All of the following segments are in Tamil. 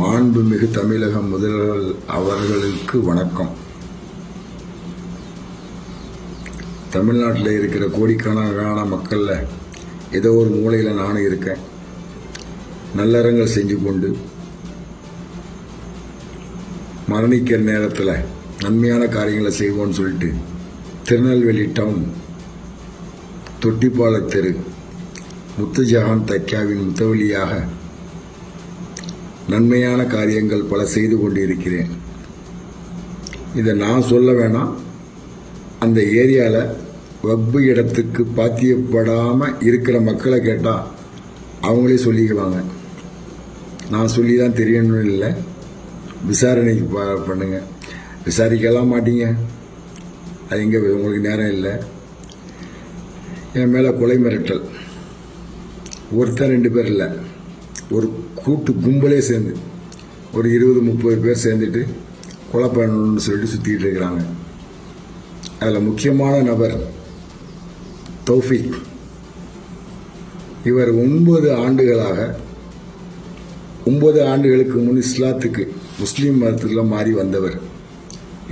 மாண்புமிகு தமிழக முதல்வர் அவர்களுக்கு வணக்கம். தமிழ்நாட்டில் இருக்கிற கோடிக்கணக்கான மக்களில் ஏதோ ஒரு மூலையில் நானும் இருக்கேன். நல்லறங்கள் செஞ்சு கொண்டு மரணிக்கிற நேரத்தில் நன்மையான காரியங்களை செய்வோன்னு சொல்லிட்டு திருநெல்வேலி டவுன் தொட்டிப்பால தெரு முத்துஜஹான் தைக்காவின் முத்தவழியாக நன்மையான காரியங்கள் பல செய்து கொண்டிருக்கிறேன். இதை நான் சொல்ல வேணாம், அந்த ஏரியாவில் வக்பு இடத்துக்கு பாத்தியப்படாமல் இருக்கிற மக்களை கேட்டால் அவங்களே சொல்லிக்குவாங்க. நான் சொல்லி தான் தெரியணும்னு இல்லை, விசாரணைக்கு பண்ணுங்க. விசாரிக்கலாம் மாட்டீங்க, அது எங்கே உங்களுக்கு நேரம் இல்லை. என் மேலே கொலை மிரட்டல், ஒருத்தர் 2 பேர் இல்லை, ஒரு கூட்டு கும்பலே சேர்ந்து ஒரு 20-30 பேர் சேர்ந்துட்டு கொலை பண்ணணும்னு சொல்லிட்டு சுற்றிட்டு இருக்கிறாங்க. அதில் முக்கியமான நபர் தௌஃபீக். இவர் 9 ஆண்டுகளுக்கு முன் இஸ்லாத்துக்கு முஸ்லீம் மதத்தில் மாறி வந்தவர்.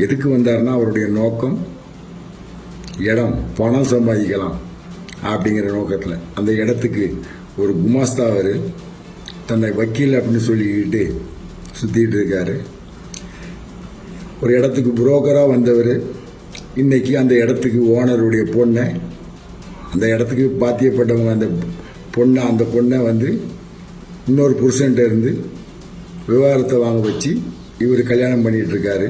எதுக்கு வந்தார்னா அவருடைய நோக்கம் இடம், பணம் சம்பாதிக்கலாம் அப்படிங்கிற நோக்கத்தில் அந்த இடத்துக்கு ஒரு குமாஸ்தா அவர் தன்னை வக்கீல் அப்படின்னு சொல்லிக்கிட்டு சுற்றிட்டு இருக்காரு. ஒரு இடத்துக்கு புரோக்கராக வந்தவர் இன்னைக்கு அந்த இடத்துக்கு ஓனருடைய பொண்ணை, அந்த இடத்துக்கு பாத்தியப்பட்டவங்க அந்த பொண்ணை வந்து இன்னொரு புருஷன்ட்ட இருந்து விவாகரத்தை வாங்க வச்சு இவர் கல்யாணம் பண்ணிட்டு இருக்காரு.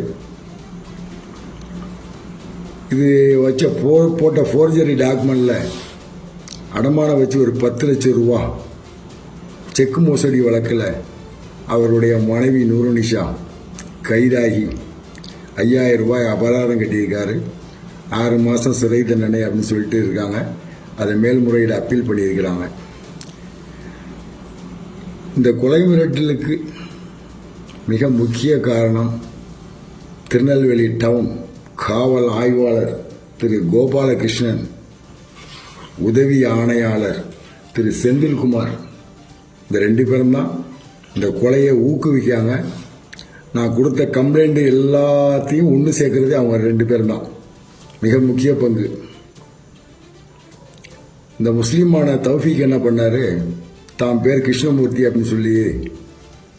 இது வச்ச போட்ட ஃபோர்ஜரி டாக்குமெண்ட்டில் அடமானம் வச்சு ஒரு 10 லட்சம் ரூபா செக் மோசடி வழக்கில் அவருடைய மனைவி நூருனிஷா கைதாகி 5000 ரூபாய் அபராதம் கட்டியிருக்காரு. 6 மாதம் சிறை தண்டனை அப்படின்னு சொல்லிட்டு இருக்காங்க. அதை மேல்முறையீடு அப்பீல் பண்ணியிருக்கிறாங்க. இந்த கொலை மிரட்டலுக்கு மிக முக்கிய காரணம் திருநெல்வேலி டவுன் காவல் ஆய்வாளர் திரு கோபாலகிருஷ்ணன், உதவி ஆணையாளர் திரு செந்தில்குமார், இந்த 2 பேரும் தான் இந்த கொலையை ஊக்குவிக்காங்க. நான் கொடுத்த கம்ப்ளைண்ட் எல்லாத்தையும் ஒன்று சேர்க்கறது அவங்க 2 பேரும் தான் மிக முக்கிய பங்கு. இந்த முஸ்லீமான தௌஃபீக் என்ன பண்ணார், தான் பேர் கிருஷ்ணமூர்த்தி அப்படின்னு சொல்லி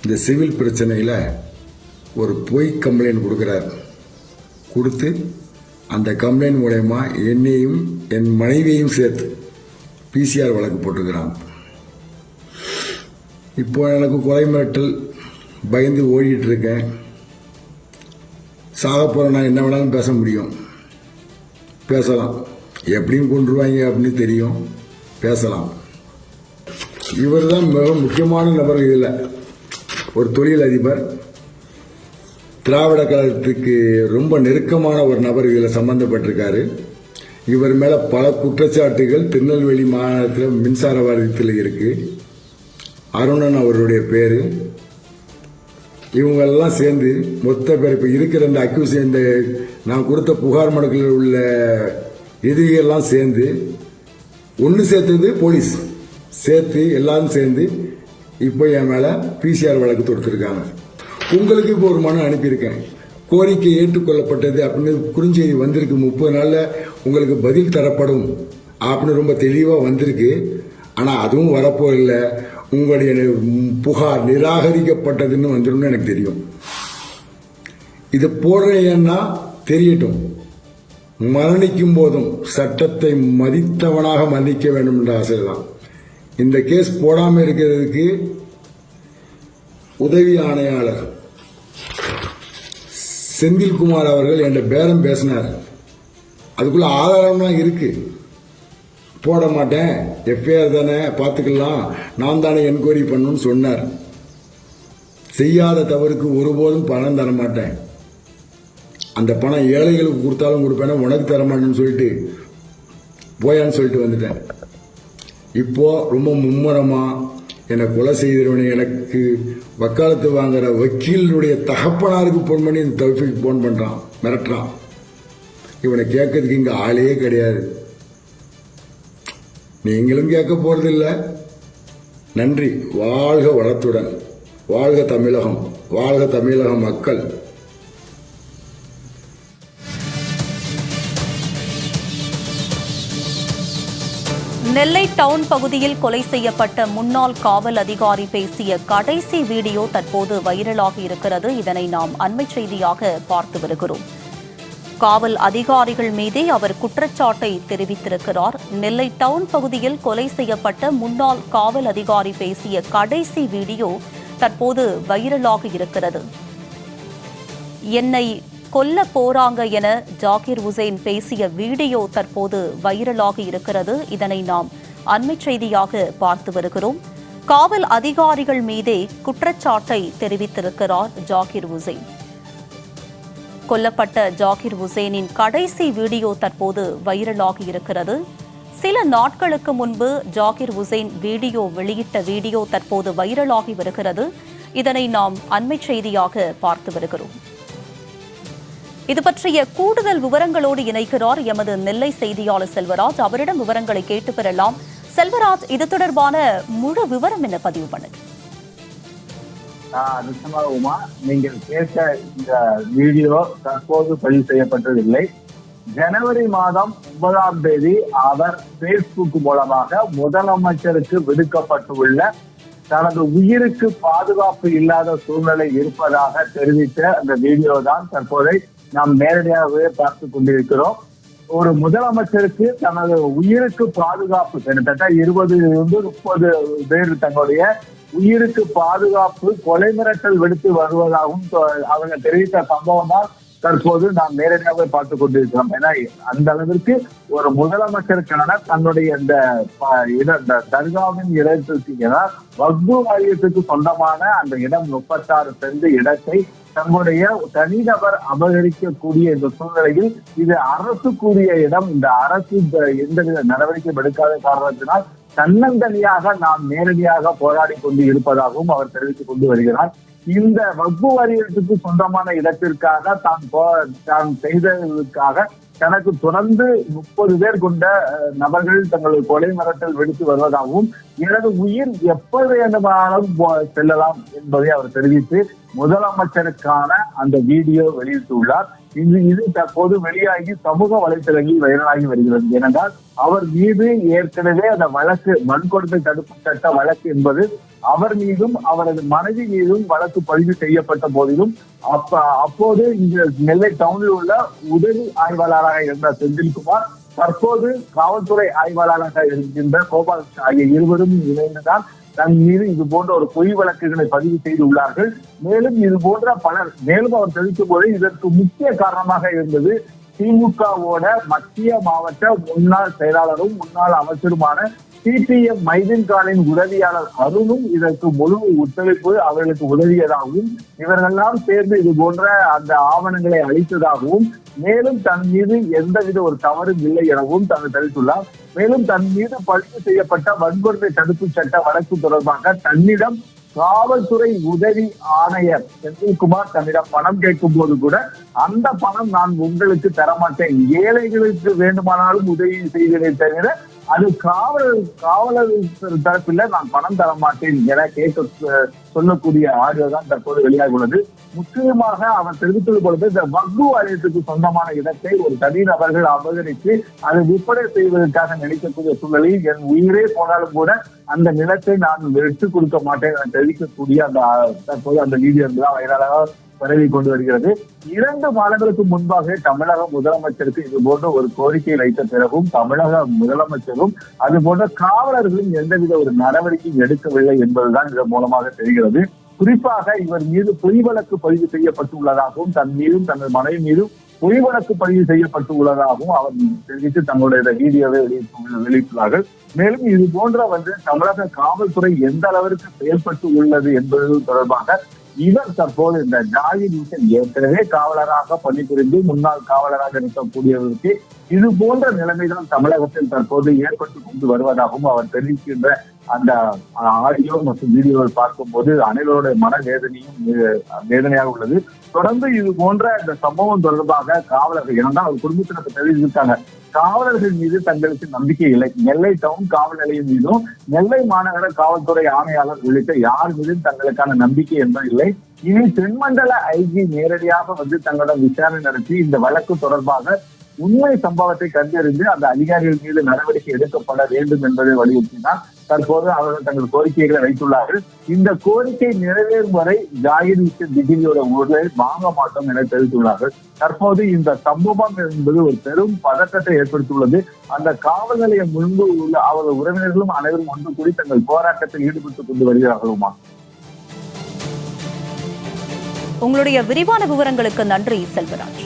இந்த சிவில் பிரச்சனையில் ஒரு பொய் கம்ப்ளைண்ட் கொடுக்குறார். கொடுத்து அந்த கம்ப்ளைண்ட் மூலயமா என்னையும் என் மனைவியையும் சேர்த்து பிசிஆர் வழக்கு போட்டுக்கிறாங்க. இப்போ எனக்கு கொலை மிரட்டல் பயந்து ஓடிட்டு இருக்கேன். சாக போகிற நான் என்ன வேணாலும் பேச முடியும், பேசலாம். எப்படியும் கொண்டுருவாங்க அப்படின்னு தெரியும், பேசலாம். இவர் தான் மிக முக்கியமான நபர். இதில் ஒரு தொழிலதிபர், திராவிட கழகத்துக்கு ரொம்ப நெருக்கமான ஒரு நபர் இதில் சம்பந்தப்பட்டிருக்காரு. இவர் மேலே பல குற்றச்சாட்டுகள் திருநெல்வேலி மாநிலத்தில் மின்சார வாரியத்தில் இருக்குது. அருணன் அவருடைய பேர். இவங்கெல்லாம் சேர்ந்து மொத்த பேர் இப்போ இருக்கிற இந்த அக்யூஸ், இந்த நான் கொடுத்த புகார் மனுக்களில் உள்ள எதிரிகள்லாம் சேர்ந்து ஒன்று சேர்த்தது போலீஸ் சேர்த்து எல்லாரும் சேர்ந்து இப்போ என் மேலே பிசிஆர் வழக்கு தொடுத்துருக்காங்க. உங்களுக்கு இப்போ ஒரு மனு அனுப்பியிருக்கேன், கோரிக்கை ஏற்றுக்கொள்ளப்பட்டது அப்படின்னு குறுஞ்செய்தி வந்திருக்கு. 30 நாளில் உங்களுக்கு பதில் தரப்படும் அப்படின்னு ரொம்ப தெளிவாக வந்திருக்கு. ஆனால் அதுவும் வரப்போ இல்லை, உங்களுடைய புகார் நிராகரிக்கப்பட்டதுன்னு வந்துடும் எனக்கு தெரியும். இது போடுறேன்னா தெரியட்டும், மரணிக்கும் போதும் சட்டத்தை மதித்தவனாக மதிக்க வேண்டும் என்ற ஆசை தான். இந்த கேஸ் போடாமல் இருக்கிறதுக்கு உதவி ஆணையாளர் செந்தில்குமார் அவர்கள் என்ற பேரம் பேசினார். அதுக்குள்ள ஆதாரம்லாம் இருக்கு. போட மாட்டேன், எஃப்ஐஆர் தானே பார்த்துக்கலாம், நான் தானே என்கொயரி பண்ணணும்னு சொன்னார். செய்யாத தவறுக்கு ஒருபோதும் பணம் தர மாட்டேன், அந்த பணம் ஏழைகளுக்கு கொடுத்தாலும் கொடுப்பேன்னா உனக்கு தர மாட்டேன்னு சொல்லிட்டு போயான்னு சொல்லிட்டு வந்துட்டேன். இப்போ ரொம்ப மும்முரமாக என்னை கொலை செய்தவனை எனக்கு வக்காலத்து வாங்குற வக்கீலுடைய தகப்பனாருக்கு ஃபோன் பண்ணி இந்த தௌஃபீக் ஃபோன் பண்ணுறான், மிரட்டுறான். இவனை கேட்கறதுக்கு இங்கே ஆளே கிடையாது. நீங்களும் கேட்க போறதில்லை. நன்றி. வாழ்க வளத்துடன், வாழ்க தமிழகம். வாழ்க தமிழக மக்கள். நெல்லை டவுன் பகுதியில் கொலை செய்யப்பட்ட முன்னாள் காவல் அதிகாரி பேசிய கடைசி வீடியோ தற்போது வைரலாகி இருக்கிறது. இதனை நாம் அண்மை செய்தியாக பார்த்து வருகிறோம். காவல் அதிகாரிகள் மீதே அவர் குற்றச்சாட்டை தெரிவித்திருக்கிறார். நெல்லை டவுன் பகுதியில் கொலை செய்யப்பட்ட முன்னாள் காவல் அதிகாரி பேசிய கடைசி வீடியோ தற்போது வைரலாகி இருக்கிறது. என்னை கொல்ல போறாங்க என ஜாகிர் உசேன் பேசிய வீடியோ தற்போது வைரலாகி இருக்கிறது. இதனை நாம் அண்மை செய்தியாக பார்த்து வருகிறோம். காவல் அதிகாரிகள் மீதே குற்றச்சாட்டை தெரிவித்திருக்கிறார் ஜாகிர் உசேன். கொல்லப்பட்ட ஜாகிர் உசேனின் கடைசி வீடியோ தற்போது வைரலாகி இருக்கிறது. சில நாட்களுக்கு முன்பு ஜாகிர் உசேன் வீடியோ வெளியிட்ட வீடியோ தற்போது வைரலாகி வருகிறது. இதனை நாம் அண்மை செய்தியாக பார்த்து வருகிறோம். இது பற்றிய கூடுதல் விவரங்களோடு இணைக்கிறார் எமது நெல்லை செய்தியாளர் செல்வராஜ். அவரிடம் விவரங்களை கேட்டு பெறலாம். செல்வராஜ், இது தொடர்பான முழு விவரம் என்ன பதிவு பண்ணுங்க. உமா, நீங்கள் கேட்ட இந்த வீடியோ தற்போது பதிவு செய்யப்பட்டதில்லை. ஜனவரி மாதம் 9ஆம் தேதி அவர் பேஸ்புக் மூலமாக முதலமைச்சருக்கு விடுக்கப்பட்டுள்ள தனது உயிருக்கு பாதுகாப்பு இல்லாத சூழ்நிலை இருப்பதாக தெரிவித்த அந்த வீடியோ தான் தற்போதை நாம் நேரடியாகவே பார்த்து கொண்டிருக்கிறோம். ஒரு முதலமைச்சருக்கு தனது உயிருக்கு பாதுகாப்பு கிட்டத்தட்ட 20-30 பேர் தங்களுடைய உயிருக்கு பாதுகாப்பு கொலை மிரட்டல் விடுத்து வருவதாகவும் அவங்க தெரிவித்த சம்பவம் தான் தற்போது நாம் நேரடியாகவே பார்த்து கொண்டிருக்கிறோம். ஏன்னா அந்த அளவிற்கு ஒரு முதலமைச்சருக்கான தன்னுடைய இந்த தர்காவின் இடத்திற்கு வக்பு வாரியத்துக்கு சொந்தமான அந்த இடம் 36 சென்ட் இடத்தை தங்களுடைய தனிநபர் அபகரிக்கக்கூடிய இந்த சூழ்நிலையில் இது அரசுக்குரிய இடம். இந்த அரசு எந்தவித நடவடிக்கை எடுக்காத காரணத்தினால் தன்னந்தனியாக நாம் நேரடியாக போராடி கொண்டு இருப்பதாகவும் அவர் தெரிவித்துக் கொண்டு வருகிறார். இந்த வக்பு வாரியத்துக்கு சொந்தமான இடத்திற்காக தான் செய்ததற்காக தனக்கு தொடர்ந்து 30 பேர் கொண்ட நபர்கள் தங்களது கொலை மிரட்டல் விடுத்து வருவதாகவும் எனது உயிர் எப்போது வேண்டுமானாலும் செல்லலாம் என்பதை அவர் தெரிவித்து முதலமைச்சருக்கான அந்த வீடியோ வெளியிட்டுள்ளார். இது தற்போது வெளியாகி சமூக வலைதளங்களில் வைரலாகி வருகிறது. ஏனென்றால் அவர் மீது ஏற்கனவே அந்த வழக்கு வன்கொடுமை தடுப்பு சட்ட வழக்கு என்பது அவர் மீதும் அவரது மனைவி மீதும் வழக்கு பதிவு செய்யப்பட்ட போதிலும் அப்போது இந்த நெல்லை டவுனில் உள்ள உதவி ஆய்வாளராக இருந்த செந்தில்குமார், தற்போது காவல்துறை ஆய்வாளராக இருக்கின்ற கோபால் ஆகிய இருவரும் இணைந்துதான் தன் மீது இது போன்ற ஒரு பொய் வழக்குகளை பதிவு செய்து உள்ளார்கள். மேலும் இது போன்ற பலர் மேலும் அவர் தெரிவிக்கும் போது இதற்கு முக்கிய காரணமாக இருந்தது திமுகவோட மத்திய மாவட்ட முன்னாள் செயலாளரும் முன்னாள் அமைச்சருமான சிபிஎம் மைதீன் கானின் உதவியாளர் அருணும் இதற்கு முழு ஒத்துழைப்பு அவர்களுக்கு உதவியதாகவும் இவர்களெல்லாம் சேர்ந்து இது போன்ற அந்த ஆவணங்களை அளித்ததாகவும் மேலும் தன் மீது எந்தவித ஒரு தவறும் இல்லை எனவும் தெரிவித்துள்ளார். மேலும் தன் மீது பதிவு செய்யப்பட்ட வன்கொடுமை தடுப்பு சட்ட வழக்கு தொடர்பாக தன்னிடம் காவல்துறை உதவி ஆணையர் செந்தில்குமார் தன்னிடம் பணம் கேட்கும் போது கூட அந்த பணம் நான் உங்களுக்கு தரமாட்டேன், ஏழைகளுக்கு வேண்டுமானாலும் உதவி செய்கிறேன் தவிர அது காவலர் தரப்பில் நான் பணம் தர மாட்டேன் என சொல்லக்கூடிய ஆடியோ தான் தற்போது வெளியாகி உள்ளது. முக்கியமாக அவர் தெரிவித்தது பொழுது இந்த வக்பு வாரியத்துக்கு சொந்தமான இடத்தை ஒரு தனிநபர்கள் அபகரித்து அதை விற்பனை செய்வதற்காக நினைக்கக்கூடிய சூழலில் என் உயிரே போனாலும் கூட அந்த நிலத்தை நான் விட்டுக் கொடுக்க மாட்டேன் என தெரிவிக்கக்கூடிய அந்த தற்போது அந்த வீடியோ தான் வைரலாக பரவி கொண்டு வருகிறது. 2 மாதங்களுக்கு முன்பாக தமிழக முதலமைச்சருக்கு இது போன்ற ஒரு கோரிக்கை வைத்த பிறகும் தமிழக முதலமைச்சரும் அது போன்ற காவலர்களும் எந்தவித ஒரு நடவடிக்கையும் எடுக்கவில்லை என்பதுதான் இதன் மூலமாக தெரிகிறது. குறிப்பாக இவர் மீது பொய் வழக்கு பதிவு செய்யப்பட்டுள்ளதாகவும் தன் மீதும் தனது மனைவி மீதும் பொய் வழக்கு பதிவு செய்யப்பட்டுள்ளதாகவும் அவர் தெரிவித்து தங்களுடைய வீடியோவை வெளியிட்டுள்ளார்கள். மேலும் இது போன்ற தமிழக காவல்துறை எந்த அளவிற்கு செயல்பட்டு உள்ளது என்பது தொடர்பாக இவர் தற்போது இந்த ஜாகிர் உசேன் ஏற்கனவே காவலராக பணிபுரிந்து முன்னாள் காவலராக இருக்கக்கூடியவருக்கு இது போன்ற நிலைமைதான் தமிழகத்தில் தற்போது ஏற்பட்டு கொண்டு வருவதாகவும் அவர் தெரிவிக்கின்ற அந்த ஆடியோ மற்றும் வீடியோவை பார்க்கும்போது அனைவருடைய வேதனையாக உள்ளது. தொடர்ந்து இது போன்ற இந்த சம்பவம் தொடர்பாக காவலர்கள் ஏன்னா ஒரு குடும்பத்தினருக்கு தெரிவித்தாங்க, காவலர்கள் மீது தங்களுக்கு நம்பிக்கை இல்லை. நெல்லை டவுன் காவல் நிலையம் மீதும் நெல்லை மாநகர காவல்துறை ஆணையாளர் உள்ளிட்ட யார் மீதும் தங்களுக்கான நம்பிக்கை என்பது இல்லை. இனி தென்மண்டல ஐஜி நேரடியாக வந்து தங்களிடம் விசாரணை நடத்தி இந்த வழக்கு தொடர்பாக உண்மை சம்பவத்தை கண்டறிந்து அந்த அதிகாரிகள் மீது நடவடிக்கை எடுக்கப்பட வேண்டும் என்பதை வலியுறுத்தினார். தற்போது அவர்கள் தங்கள் கோரிக்கைகளை வைத்துள்ளார்கள். இந்த கோரிக்கை நிறைவேறும் வரை ஜாகிர் ஹுசேன் டிகிரியோட ஊழலை வாங்க மாட்டோம் என தெரிவித்துள்ளார்கள். தற்போது இந்த சம்பவம் என்பது ஒரு பெரும் பதற்றத்தை ஏற்படுத்தியுள்ளது. அந்த காவல் நிலையம் முன்பு உள்ள அவர்கள் உறவினர்களும் அனைவரும் ஒன்று கூடி தங்கள் போராட்டத்தில் ஈடுபட்டுக் கொண்டு வருகிறார்களுமா. உங்களுடைய விரிவான விவரங்களுக்கு நன்றி செல்வராஜ்.